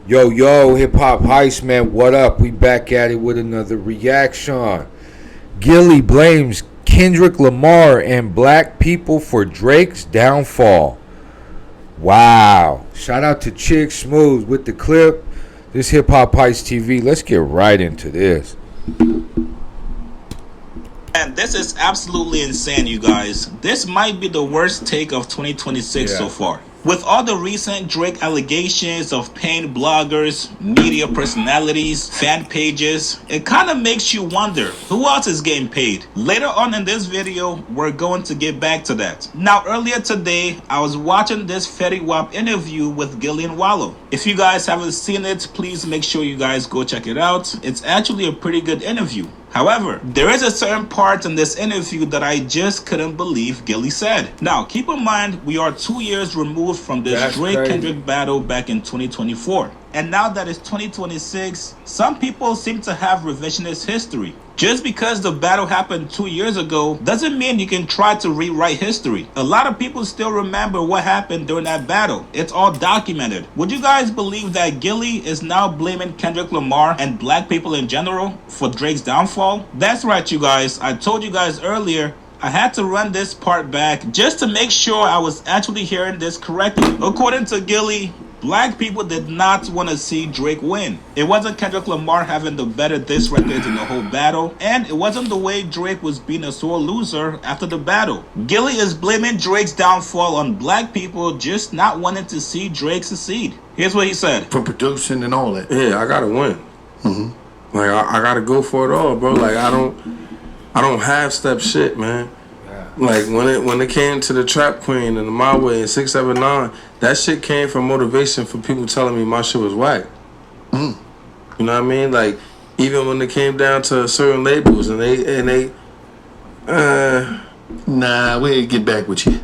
Yo, yo, hip hop heist, man. What up? We back at it with another reaction. Gillie blames Kendrick Lamar and black people for Drake's downfall. Wow. Shout out to Chick Smooth with the clip. This Hip Hop Heist TV. Let's get right into this. And this is absolutely insane, you guys. This might be the worst take of 2026 so far. With all the recent Drake allegations of paying bloggers, media personalities, fan pages, it kind of makes you wonder who else is getting paid. Later on in this video, we're going to get back to that. Now, earlier today, I was watching this Fetty Wap interview with Gillie and Wallow. If you guys haven't seen it, please make sure you guys go check it out. It's actually a pretty good interview. However, there is a certain part in this interview that I just couldn't believe Gillie said. Now, keep in mind, we are 2 years removed from this Drake-Kendrick battle back in 2024. And now that it's 2026, some people seem to have revisionist history. Just because the battle happened 2 years ago doesn't mean you can try to rewrite history. A lot of people still remember what happened during that battle. It's all documented. Would you guys believe that Gillie is now blaming Kendrick Lamar and black people in general for Drake's downfall? That's right, you guys. I told you guys earlier, I had to run this part back just to make sure I was actually hearing this correctly. According to Gillie, black people did not want to see Drake win. It wasn't Kendrick Lamar having the better diss records in the whole battle, and it wasn't the way Drake was being a sore loser after the battle. Gillie is blaming Drake's downfall on black people just not wanting to see Drake succeed. Here's what he said. For producing and all that. Yeah, I gotta win. Like I gotta go for it all, bro. Like I don't half step shit, man. Like when it came to the Trap Queen and the My Way and 679, that shit came from motivation for people telling me my shit was whack. You know what I mean? Like even when it came down to certain labels and they Nah, we'll get back with you.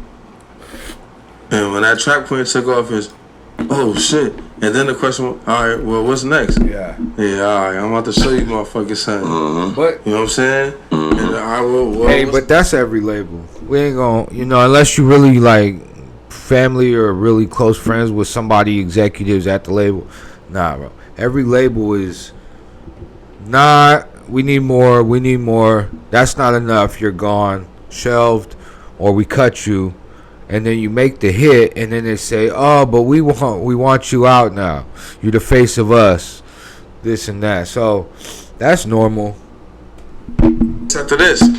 And when that Trap Queen took off, is oh shit. And then the question was, all right, well, what's next? Yeah, all right, I'm about to show you motherfucking something. But you know what I'm saying? And I will. hey, but that's every label. We ain't gonna, unless you really like family or really close friends with somebody, executives at the label. Nah, bro. Every label is not. We need more. We need more. That's not enough. You're gone, shelved, or we cut you. And then you make the hit, and then they say, "Oh, but we want you out now. You're the face of us, this and that." So that's normal. After this, and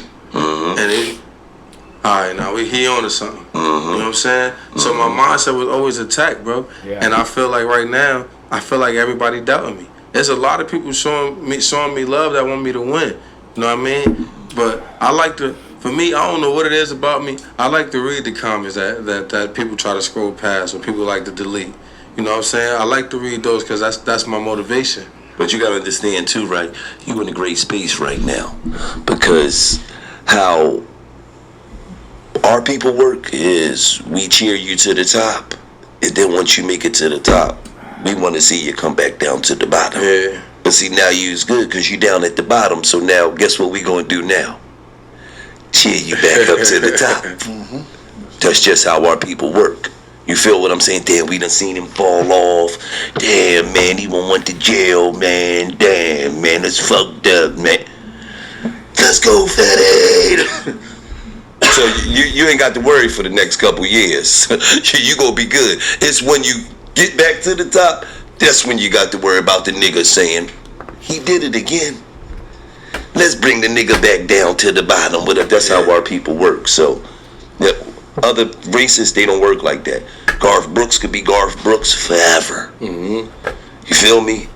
all right, now he on to something. You know what I'm saying? So my mindset was always attack, bro. Yeah. And I feel like right now, I feel like everybody doubting me. There's a lot of people showing me love that want me to win. You know what I mean? But I like to. For me, I don't know what it is about me. I like to read the comments that people try to scroll past or people like to delete. You know what I'm saying? I like to read those because that's my motivation. But you gotta understand too, right? You in a great space right now because how our people work is we cheer you to the top, and then once you make it to the top, we want to see you come back down to the bottom. Yeah. But see, now you's good because you down at the bottom. So now, guess what we gonna do now? Cheer you back up to the top. That's just how our people work. You feel what I'm saying? Damn, we done seen him fall off. Damn, man, he went to jail, man. Damn, man, that's fucked up, man. Let's go, Fetty. So you ain't got to worry for the next couple years. You gonna be good. It's when you get back to the top, that's when you got to worry about the nigga saying, he did it again. Let's bring the nigga back down to the bottom. But that's how our people work. So, yeah, other races, they don't work like that. Garth Brooks could be Garth Brooks forever. You feel me?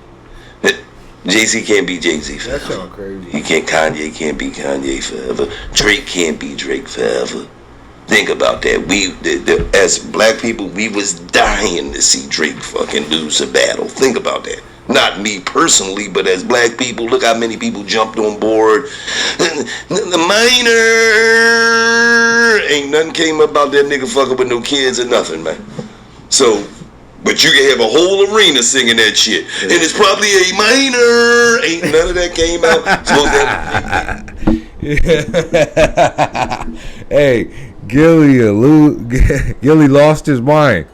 Jay-Z can't be Jay-Z forever. That sounds crazy. Kanye can't be Kanye forever. Drake can't be Drake forever. Think about that. As black people, we was dying to see Drake fucking lose a battle. Think about that. Not me personally, but as black people, look how many people jumped on board. The minor ain't nothing came about that nigga fucking with no kids or nothing, man. So, but you can have a whole arena singing that shit, and it's probably a minor. Ain't none of that came out. Hey, Gillie lost his mind.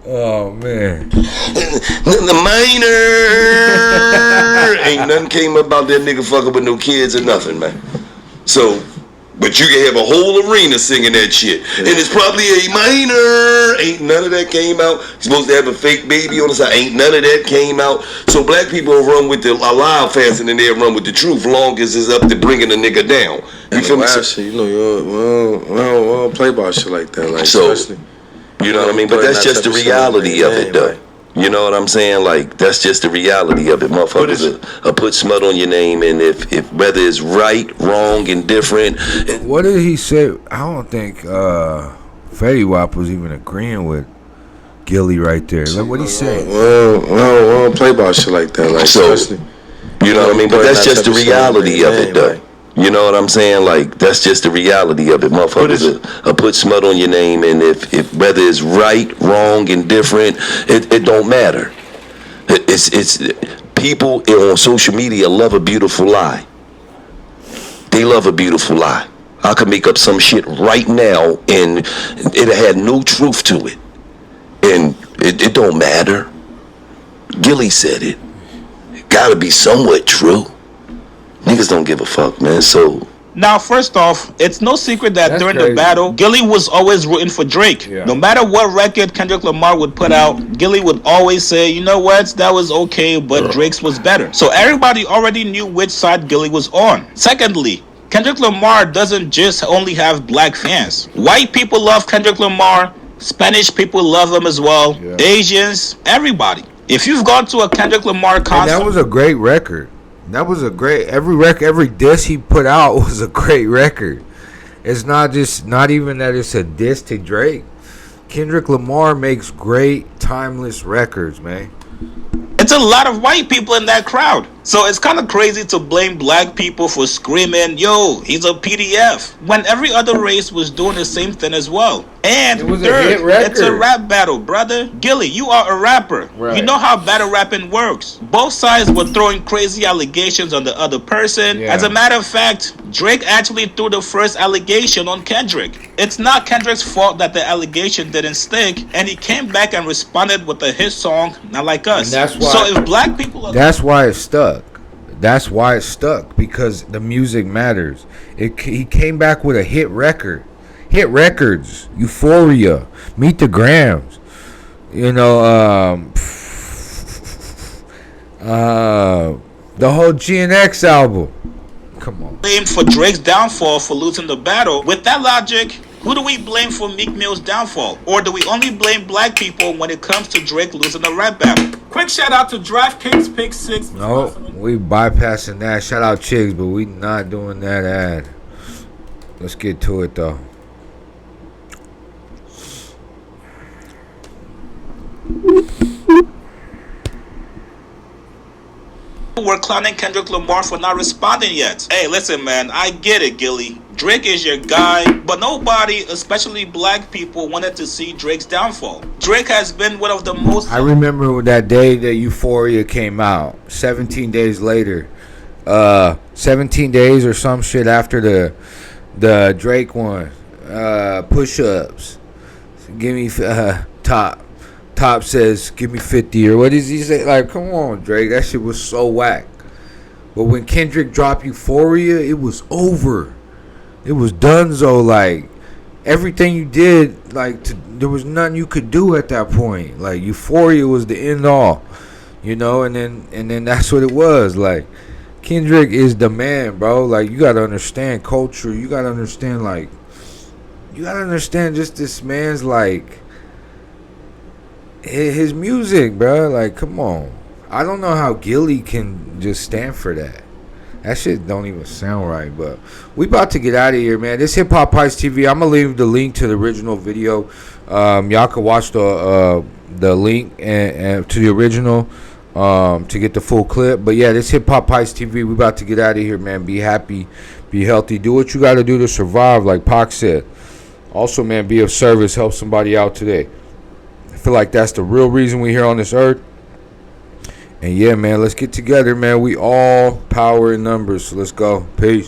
Oh man. The minor. Ain't nothing came about that nigga fucking with no kids or nothing, man. So, but you can have a whole arena singing that shit. And it's probably a minor. Ain't none of that came out. You're supposed to have a fake baby on the side. Ain't none of that came out. So black people run with the lie faster than they run with the truth, long as it's up to bringing a nigga down. You feel me? Shit, you know, we don't play about shit like that. Like, So, especially, you know what I mean? But that's just the reality of it, though. You know what I'm saying? Like, that's just the reality of it. Motherfuckers will put smut on your name, and if whether it's right, wrong, indifferent. What did he say? I don't think Fetty Wap was even agreeing with Gillie right there. Like, what he say? We don't play about shit like that. Like, So, especially, you know what I mean? But that's just the reality of it, though. You know what I'm saying? Like, that's just the reality of it. Motherfuckers will put smut on your name, and if whether it's right, wrong, indifferent, it don't matter. It's people on social media love a beautiful lie. They love a beautiful lie. I could make up some shit right now, and it had no truth to it, and it don't matter. Gillie said it. It gotta be somewhat true. Niggas don't give a fuck, man. So Now, first off, it's no secret that That's during crazy. the battle, Gillie was always rooting for Drake. Yeah. No matter what record Kendrick Lamar would put out, Gillie would always say, you know what, that was okay, but Drake's was better. So everybody already knew which side Gillie was on. Secondly, Kendrick Lamar doesn't just only have black fans. White people love Kendrick Lamar. Spanish people love him as well. Yeah. Asians, everybody. If you've gone to a Kendrick Lamar And concert, that was a great record. That was a great every diss he put out was a great record. It's not even that it's a diss to Drake. Kendrick Lamar makes great timeless records, man. it's a lot of white people in that crowd. So it's kind of crazy to blame black people for screaming, yo, he's a PDF, when every other race was doing the same thing as well. And It was a third, hit record. it's a rap battle, brother. Gillie, you are a rapper. Right. You know how battle rapping works. Both sides were throwing crazy allegations on the other person. Yeah. As a matter of fact, Drake actually threw the first allegation on Kendrick. It's not Kendrick's fault that the allegation didn't stick, and he came back and responded with a hit song, Not Like Us. And that's why- So if black people are That's why it stuck. That's why it stuck, because the music matters. He came back with a hit record. Hit records. Euphoria. Meet the Grams. You know, the whole GNX album. Come on. blamed for Drake's downfall for losing the battle, with that logic, who do we blame for Meek Mill's downfall? Or do we only blame black people when it comes to Drake losing a rap battle? Quick shout out to DrakeS Pick 6. No, we bypassing that. Shout out Chicks, but we not doing that ad. Let's get to it though. We're clowning Kendrick Lamar for not responding yet. Hey, listen, man, I get it, Gillie. Drake is your guy, but nobody, especially black people, wanted to see Drake's downfall. Drake has been one of the most... I remember that day that Euphoria came out. 17 days later. 17 days or some shit after the Drake one. Push-ups. Give me Top says, give me 50, or what does he say? Like, come on, Drake. That shit was so whack. But when Kendrick dropped Euphoria, it was over. It was donezo. Like, everything you did, like, there was nothing you could do at that point. Like, Euphoria was the end all, you know. And then that's what it was. Like, Kendrick is the man, bro. Like, you gotta understand culture. You gotta understand, like, just this man's, like, his music, bro. Like, come on. I don't know how Gillie can just stand for that. That shit don't even sound right. But we about to get out of here, man. This Hip Hop Heist TV. I'm gonna leave the link to the original video. Y'all can watch the link and to the original to get the full clip. But yeah, this Hip Hop Heist TV. We about to get out of here, man. Be happy, be healthy. Do what you got to do to survive, like Pac said. Also, man, be of service. Help somebody out today. I feel like that's the real reason we're here on this earth. And yeah, man, let's get together, man. We all power in numbers. So let's go. Peace.